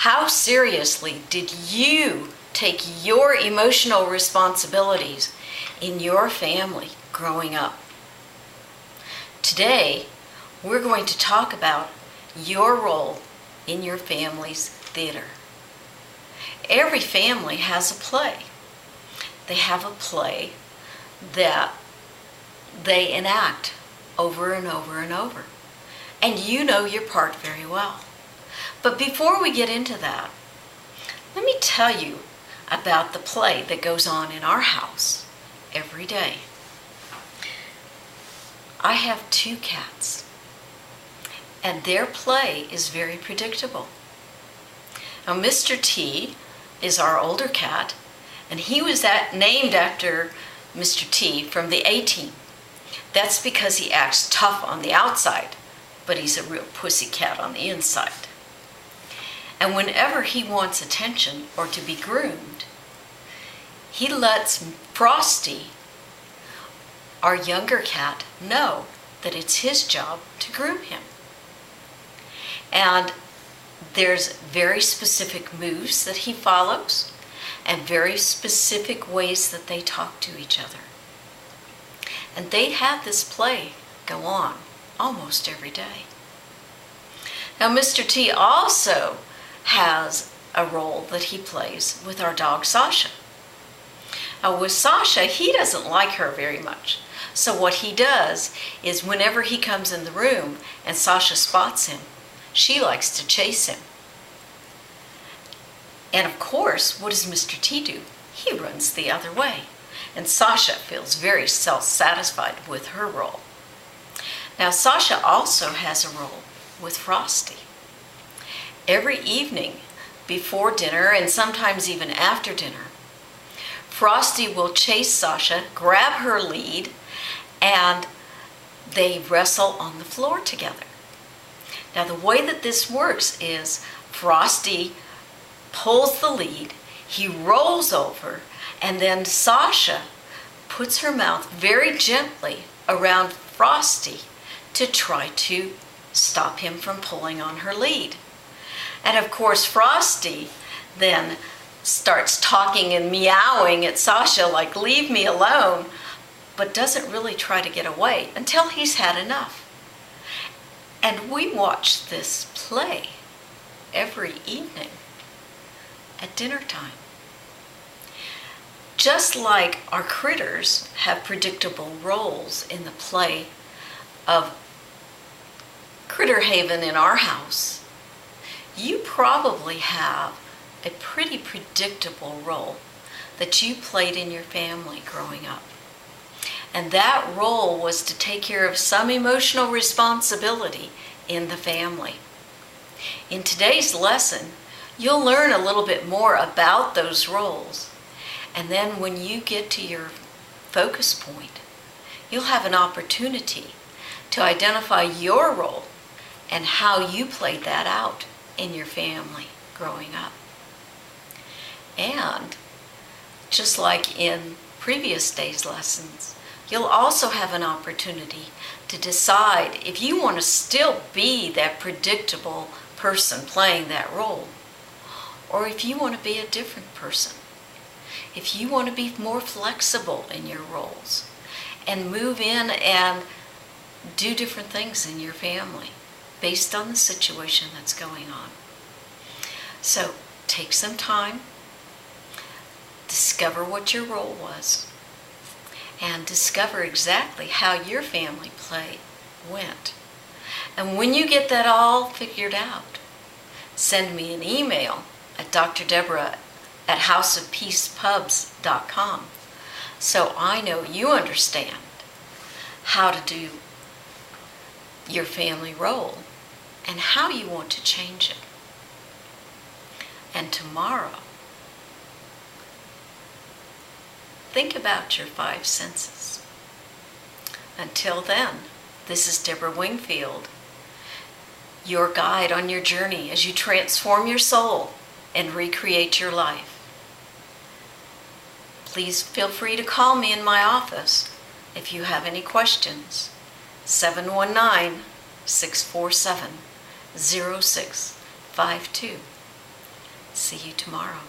How seriously did you take your emotional responsibilities in your family growing up? Today, we're going to talk about your role in your family's theater. Every family has a play. They have a play that they enact over and over and over. And you know your part very well. But before we get into that, let me tell you about the play that goes on in our house every day. I have 2 cats, and their play is very predictable. Now, Mr. T is our older cat, and he was named after Mr. T from the A-Team. That's because he acts tough on the outside, but he's a real pussy cat on the inside. And whenever he wants attention or to be groomed, he lets Frosty, our younger cat, know that it's his job to groom him. And there's very specific moves that he follows and very specific ways that they talk to each other. And they have this play go on almost every day. Now, Mr. T also has a role that he plays with our dog Sasha. Now, with Sasha, he doesn't like her very much. So what he does is whenever he comes in the room and Sasha spots him, she likes to chase him. And of course, what does Mr. T do? He runs the other way. And Sasha feels very self-satisfied with her role. Now, Sasha also has a role with Frosty. Every evening before dinner and sometimes even after dinner, Frosty will chase Sasha, grab her lead, and they wrestle on the floor together. Now, the way that this works is Frosty pulls the lead, he rolls over, and then Sasha puts her mouth very gently around Frosty to try to stop him from pulling on her lead. And of course, Frosty then starts talking and meowing at Sasha like, "Leave me alone," but doesn't really try to get away until he's had enough. And we watch this play every evening at dinner time. Just like our critters have predictable roles in the play of Critter Haven in our house, you probably have a pretty predictable role that you played in your family growing up. And that role was to take care of some emotional responsibility in the family. In today's lesson, you'll learn a little bit more about those roles. And then when you get to your focus point, you'll have an opportunity to identify your role and how you played that out in your family growing up. And just like in previous days' lessons, you'll also have an opportunity to decide if you want to still be that predictable person playing that role, or if you want to be a different person. If you want to be more flexible in your roles and move in and do different things in your family based on the situation that's going on. So take some time, discover what your role was, and discover exactly how your family play went. And when you get that all figured out, send me an email at drdeborah@houseofpeacepubs.com so I know you understand how to do your family role and how you want to change it. And tomorrow, think about your 5 senses. Until then, this is Deborah Wingfield, your guide on your journey as you transform your soul and recreate your life. Please feel free to call me in my office if you have any questions. 719-647-0652. see you tomorrow.